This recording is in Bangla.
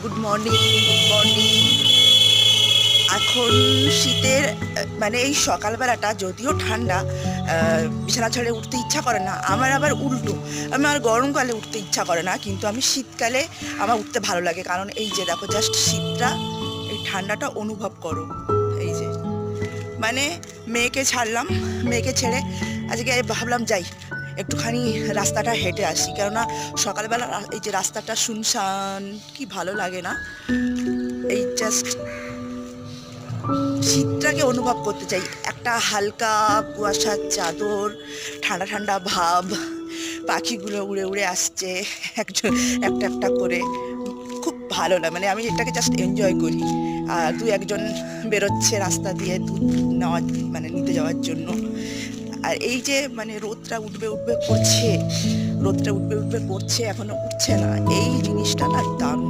Good morning, good morning. এখন শীতের মানে এই সকালবেলাটা যদিও ঠান্ডা, বিছানা ছেড়ে উঠতে ইচ্ছা করে না। আমার আবার উল্টো, আমার গরমকালে উঠতে ইচ্ছা করে না, কিন্তু আমি শীতকালে আমার উঠতে ভালো লাগে। কারণ এই যে দেখো, জাস্ট শীতটা, এই ঠান্ডাটা অনুভব করো। এই যে মানে মেয়েকে ছাড়লাম, মেয়েকে ছেড়ে আজকে ভাবলাম যাই একটুখানি রাস্তাটা হেঁটে আসি, কেননা সকালবেলা এই যে রাস্তাটা শুনশান, কি ভালো লাগে না। এই জাস্ট শীতটাকে অনুভব করতে চাই, একটা হালকা কুয়াশার চাদর, ঠান্ডা ঠান্ডা ভাব, পাখিগুলো উড়ে উড়ে আসছে একজন একটা একটা করে। খুব ভালো লাগে, মানে আমি এটাকে জাস্ট এনজয় করি। আর দু একজন বেরোচ্ছে রাস্তা দিয়ে দুধ নেওয়া, মানে নিতে যাওয়ার জন্য। আর এই যে মানে রোদটা উঠবে উঠবে করছে, রোদটা উঠবে উঠবে করছে, এখনো উঠছে না, এই জিনিসটা না দারুণ।